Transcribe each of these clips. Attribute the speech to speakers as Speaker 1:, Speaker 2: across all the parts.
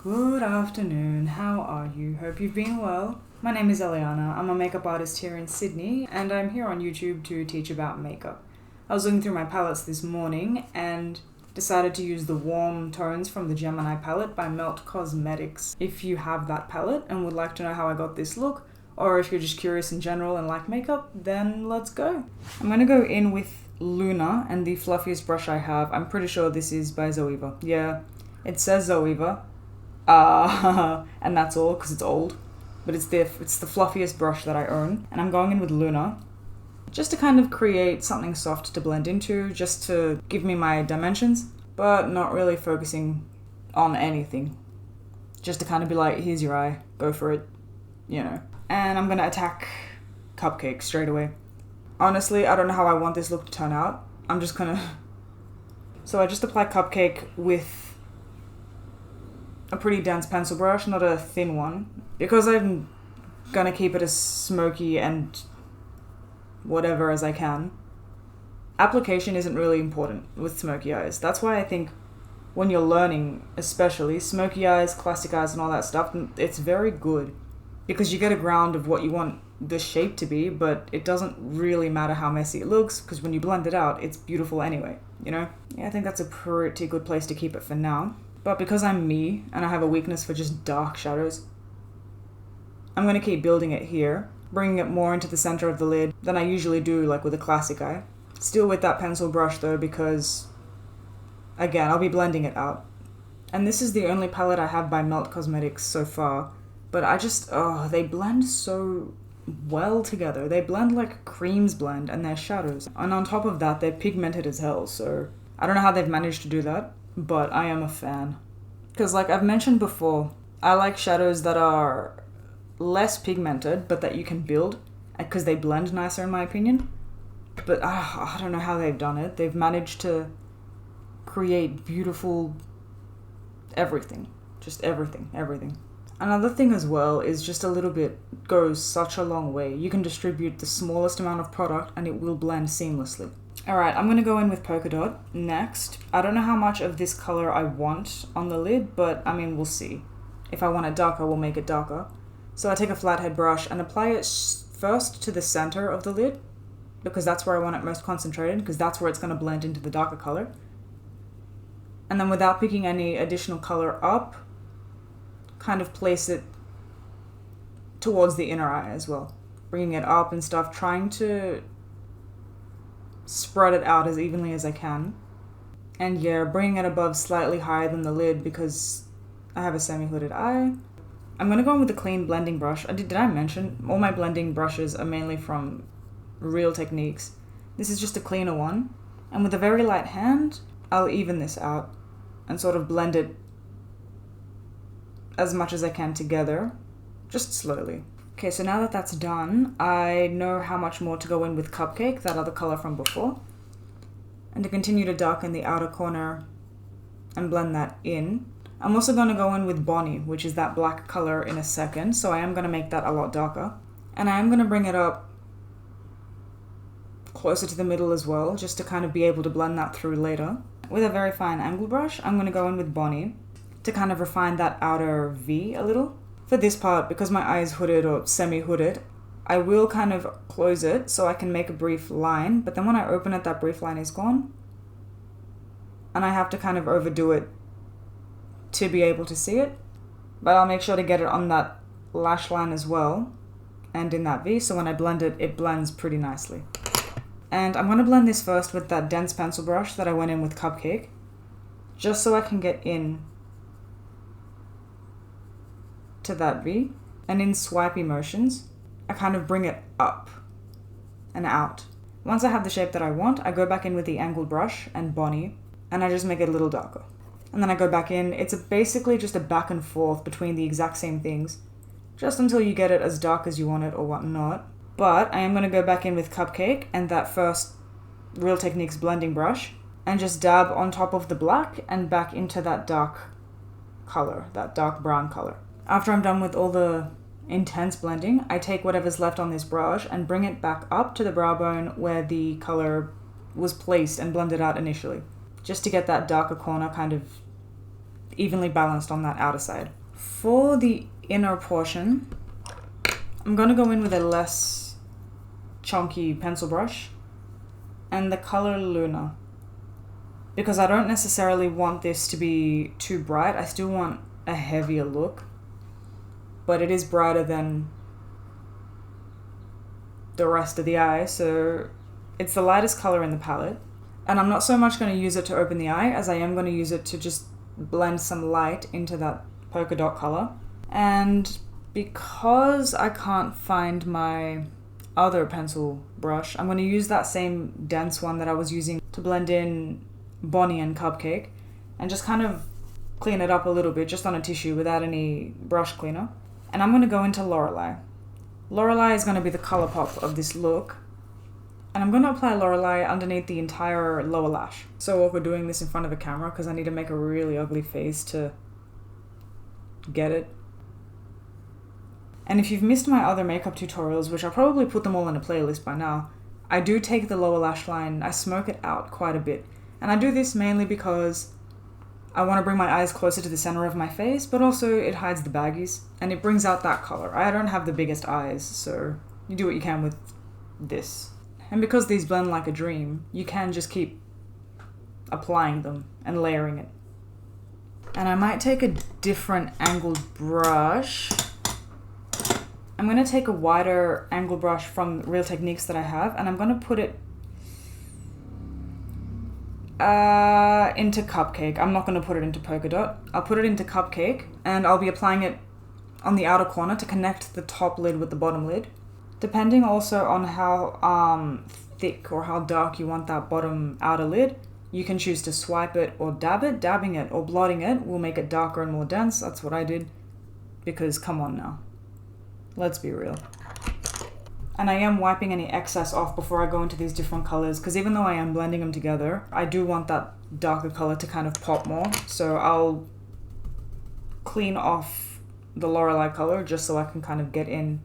Speaker 1: Good afternoon, how are you? Hope you've been well. My name is Eyeliner, I'm a makeup artist here in Sydney, and I'm here on YouTube to teach about makeup. I was looking through my palettes this morning and decided to use the warm tones from the Gemini Palette by Melt Cosmetics. If you have that palette and would like to know how I got this look, or if you're just curious in general and like makeup, then let's go. I'm going to go in with Luna and the fluffiest brush I have. I'm pretty sure this is by Zoeva. Yeah, it says Zoeva. And that's all because it's old, but it's the fluffiest brush that I own, and I'm going in with Luna just to kind of create something soft to blend into, just to give me my dimensions, but not really focusing on anything, just to kind of be like, here's your eye, go for it, you know. And I'm gonna attack Cupcake straight away. Honestly, I don't know how I want this look to turn out. So I just apply Cupcake with a pretty dense pencil brush, not a thin one, because I'm gonna keep it as smoky and whatever as I can. Application isn't really important with smoky eyes. That's why I think when you're learning, especially smoky eyes, classic eyes and all that stuff, it's very good because you get a ground of what you want the shape to be, but it doesn't really matter how messy it looks because when you blend it out, it's beautiful anyway, you know? Yeah, I think that's a pretty good place to keep it for now. But because I'm me, and I have a weakness for just dark shadows, I'm going to keep building it here, bringing it more into the center of the lid than I usually do, like with a classic eye. Still with that pencil brush though, because, again, I'll be blending it out. And this is the only palette I have by Melt Cosmetics so far, but they blend so well together. They blend like creams blend and their shadows. And on top of that, they're pigmented as hell, so I don't know how they've managed to do that. But I am a fan. Because like I've mentioned before, I like shadows that are less pigmented, but that you can build, because they blend nicer in my opinion. But I don't know how they've done it. They've managed to create beautiful everything. Just everything. Another thing as well is just a little bit goes such a long way. You can distribute the smallest amount of product and it will blend seamlessly. Alright, I'm going to go in with Polka Dot next. I don't know how much of this color I want on the lid, but I mean, we'll see. If I want it darker, we'll make it darker. So I take a flathead brush and apply it first to the center of the lid, because that's where I want it most concentrated, because that's where it's going to blend into the darker color. And then without picking any additional color up, kind of place it towards the inner eye as well. Bringing it up and stuff, trying to spread it out as evenly as I can. And yeah, bringing it above slightly higher than the lid because I have a semi-hooded eye. I'm going to go in with a clean blending brush. Did I mention all my blending brushes are mainly from Real Techniques. This is just a cleaner one. And with a very light hand, I'll even this out and sort of blend it as much as I can together, just slowly. Okay, so now that that's done, I know how much more to go in with Cupcake, that other color from before. And to continue to darken the outer corner and blend that in. I'm also going to go in with Bonnie, which is that black color, in a second, so I am going to make that a lot darker. And I am going to bring it up closer to the middle as well, just to kind of be able to blend that through later. With a very fine angle brush, I'm going to go in with Bonnie to kind of refine that outer V a little. For this part, because my eye is hooded or semi-hooded, I will kind of close it so I can make a brief line, but then when I open it, that brief line is gone. And I have to kind of overdo it to be able to see it. But I'll make sure to get it on that lash line as well, and in that V, so when I blend it, it blends pretty nicely. And I'm going to blend this first with that dense pencil brush that I went in with Cupcake, just so I can get in to that V, and in swipey motions I kind of bring it up and out. Once I have the shape that I want, I go back in with the angled brush and Bonnie, and I just make it a little darker. And then I go back in. It's basically just a back and forth between the exact same things, just until you get it as dark as you want it or whatnot. But I am going to go back in with Cupcake and that first Real Techniques blending brush, and just dab on top of the black and back into that dark color, that dark brown color. After I'm done with all the intense blending, I take whatever's left on this brush and bring it back up to the brow bone where the color was placed and blended out initially, just to get that darker corner kind of evenly balanced on that outer side. For the inner portion, I'm going to go in with a less chunky pencil brush and the color Luna. Because I don't necessarily want this to be too bright. I still want a heavier look. But it is brighter than the rest of the eye, so it's the lightest color in the palette. And I'm not so much going to use it to open the eye as I am going to use it to just blend some light into that polka dot color. And because I can't find my other pencil brush, I'm going to use that same dense one that I was using to blend in Bonnie and Cupcake and just kind of clean it up a little bit just on a tissue without any brush cleaner. And I'm going to go into Lorelei. Lorelei is going to be the color pop of this look. And I'm going to apply Lorelei underneath the entire lower lash. So awkward doing this in front of a camera because I need to make a really ugly face to get it. And if you've missed my other makeup tutorials, which I'll probably put them all in a playlist by now, I do take the lower lash line, I smoke it out quite a bit. And I do this mainly because I want to bring my eyes closer to the center of my face, but also it hides the baggies and it brings out that color. I don't have the biggest eyes, so you do what you can with this. And because these blend like a dream, you can just keep applying them and layering it. And I might take a different angled brush. I'm going to take a wider angled brush from Real Techniques that I have, and I'm going to put it into Cupcake. I'm not going to put it into Polka Dot. I'll put it into Cupcake, and I'll be applying it on the outer corner to connect the top lid with the bottom lid. Depending also on how thick or how dark you want that bottom outer lid, you can choose to swipe it or dab it. Dabbing it or blotting it will make it darker and more dense. That's what I did, because come on now. Let's be real. And I am wiping any excess off before I go into these different colors, because even though I am blending them together, I do want that darker color to kind of pop more. So I'll clean off the Lorelei color just so I can kind of get in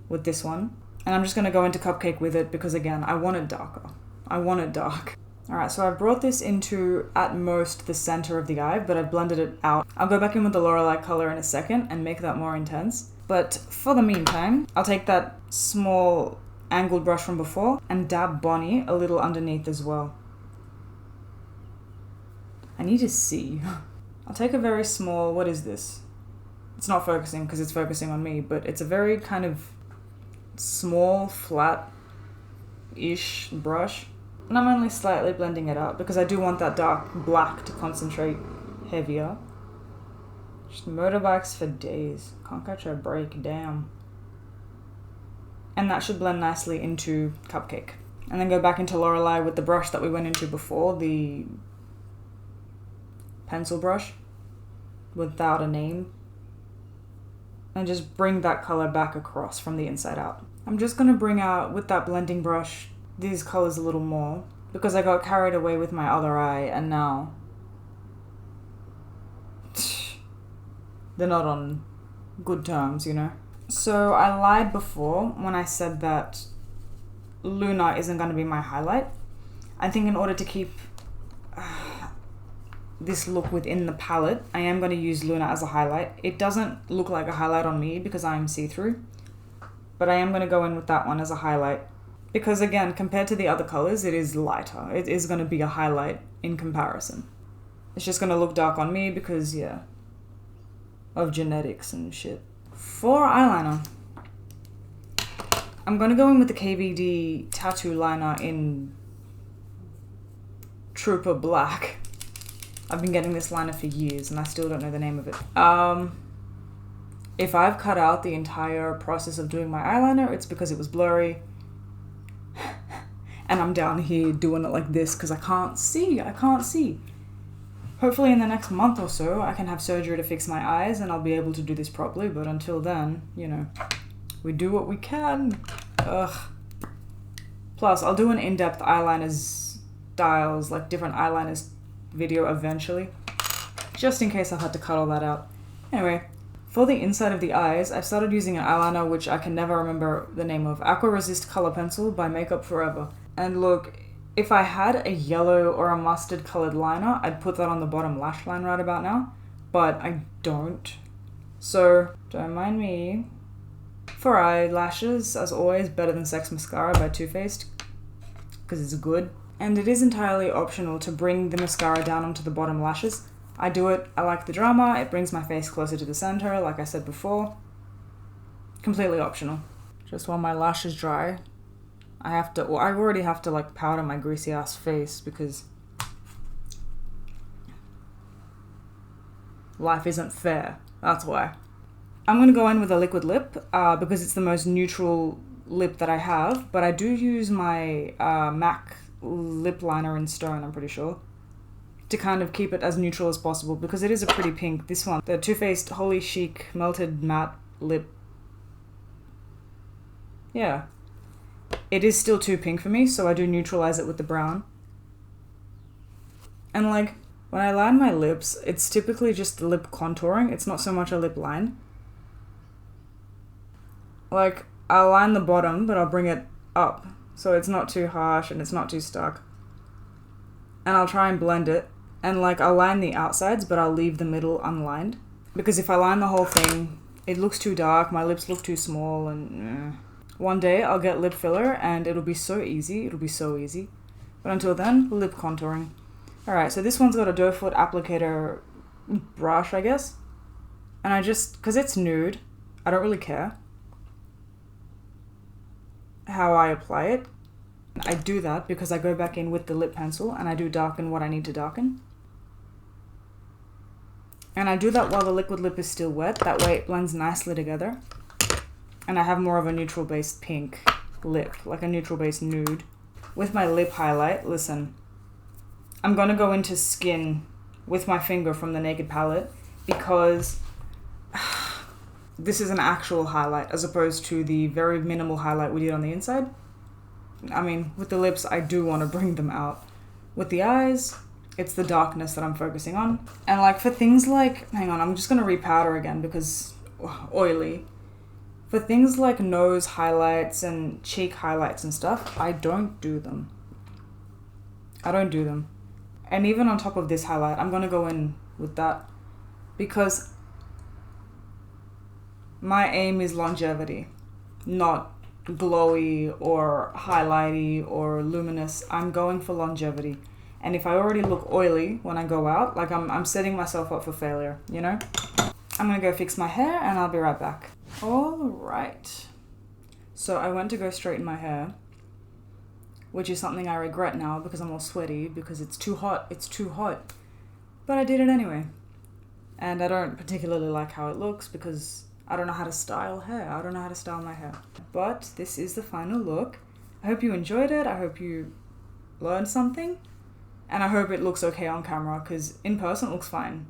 Speaker 1: with this one. And I'm just going to go into Cupcake with it because, again, I want it darker. I want it dark. Alright, so I've brought this into, at most, the center of the eye, but I've blended it out. I'll go back in with the Lorelei color in a second and make that more intense. But for the meantime, I'll take that small angled brush from before and dab Bonnie a little underneath as well. I need to see. I'll take a very small, what is this? It's not focusing because it's focusing on me, but it's a very kind of small, flat-ish brush. And I'm only slightly blending it out because I do want that dark black to concentrate heavier. Just motorbikes for days. Can't catch a break, damn. And that should blend nicely into Cupcake. And then go back into Lorelei with the brush that we went into before, the pencil brush without a name. And just bring that color back across from the inside out. I'm just going to bring out, with that blending brush, these colors a little more because I got carried away with my other eye and now they're not on good terms, you know? So I lied before when I said that Luna isn't going to be my highlight. I think in order to keep this look within the palette, I am going to use Luna as a highlight. It doesn't look like a highlight on me because I'm see-through, but I am going to go in with that one as a highlight because, again, compared to the other colors, it is lighter. It is going to be a highlight in comparison. It's just going to look dark on me because, yeah, of genetics and shit. For eyeliner, I'm going to go in with the KVD Tattoo Liner in Trooper Black. I've been getting this liner for years and I still don't know the name of it. If I've cut out the entire process of doing my eyeliner, it's because it was blurry. And I'm down here doing it like this because I can't see. Hopefully in the next month or so, I can have surgery to fix my eyes and I'll be able to do this properly. But until then, you know, we do what we can. Ugh. Plus, I'll do an in-depth eyeliner styles, like different eyeliners video eventually. Just in case I've had to cut all that out. Anyway, for the inside of the eyes, I've started using an eyeliner which I can never remember the name of. Aqua Resist Color Pencil by Makeup Forever. And look, if I had a yellow or a mustard colored liner, I'd put that on the bottom lash line right about now, but I don't. So don't mind me. For eyelashes, as always, Better Than Sex Mascara by Too Faced, because it's good. And it is entirely optional to bring the mascara down onto the bottom lashes. I do it, I like the drama, it brings my face closer to the center, like I said before. Completely optional. Just while my lashes dry, I already have to like powder my greasy ass face because life isn't fair, that's why. I'm gonna go in with a liquid lip because it's the most neutral lip that I have, but I do use my MAC lip liner in Stone, I'm pretty sure, to kind of keep it as neutral as possible because it is a pretty pink. This one, the Too Faced Holy Chic Melted Matte Lip. Yeah. It is still too pink for me, so I do neutralize it with the brown. And like, when I line my lips, it's typically just lip contouring. It's not so much a lip line. Like, I'll line the bottom, but I'll bring it up, so it's not too harsh and it's not too stark. And I'll try and blend it. And like, I'll line the outsides, but I'll leave the middle unlined. Because if I line the whole thing, it looks too dark, my lips look too small, and One day I'll get lip filler and it'll be so easy. It'll be so easy. But until then, lip contouring. Alright, so this one's got a doe foot applicator brush, I guess. And I just, because it's nude, I don't really care how I apply it. I do that because I go back in with the lip pencil and I do darken what I need to darken. And I do that while the liquid lip is still wet, that way it blends nicely together. And I have more of a neutral based pink lip, like a neutral based nude. With my lip highlight, listen, I'm gonna go into Skin with my finger from the Naked palette because this is an actual highlight as opposed to the very minimal highlight we did on the inside. I mean, with the lips, I do want to bring them out. With the eyes, it's the darkness that I'm focusing on. And like for things like, hang on, I'm just gonna repowder again because oily. For things like nose highlights and cheek highlights and stuff, I don't do them. I don't do them. And even on top of this highlight, I'm gonna go in with that because my aim is longevity, not glowy or highlighty or luminous. I'm going for longevity. And if I already look oily when I go out, like I'm setting myself up for failure, you know? I'm gonna go fix my hair and I'll be right back. All right. So I went to go straighten my hair, which is something I regret now because I'm all sweaty because it's too hot. It's too hot. But I did it anyway. And I don't particularly like how it looks because I don't know how to style hair. I don't know how to style my hair. But this is the final look. I hope you enjoyed it. I hope you learned something. And I hope it looks okay on camera because in person it looks fine.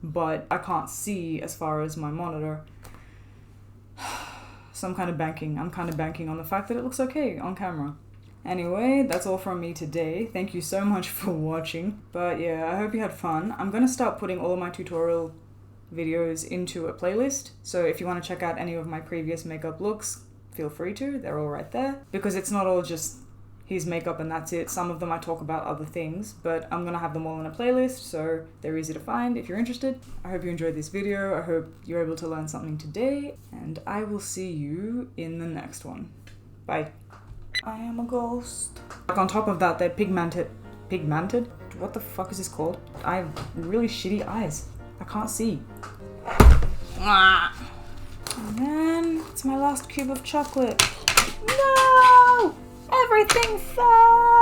Speaker 1: But I can't see as far as my monitor. So I'm kind of banking on the fact that it looks okay on camera. Anyway, that's all from me today. Thank you so much for watching. But yeah, I hope you had fun. I'm gonna start putting all of my tutorial videos into a playlist. So if you want to check out any of my previous makeup looks, feel free to. They're all right there. Because it's not all just here's makeup and that's it. Some of them I talk about other things, but I'm gonna have them all in a playlist so they're easy to find if you're interested. I hope you enjoyed this video. I hope you're able to learn something today, and I will see you in the next one. Bye. I am a ghost. Like on top of that, they're pigmented? What the fuck is this called? I have really shitty eyes. I can't see. And then it's my last cube of chocolate. No! Everything fell!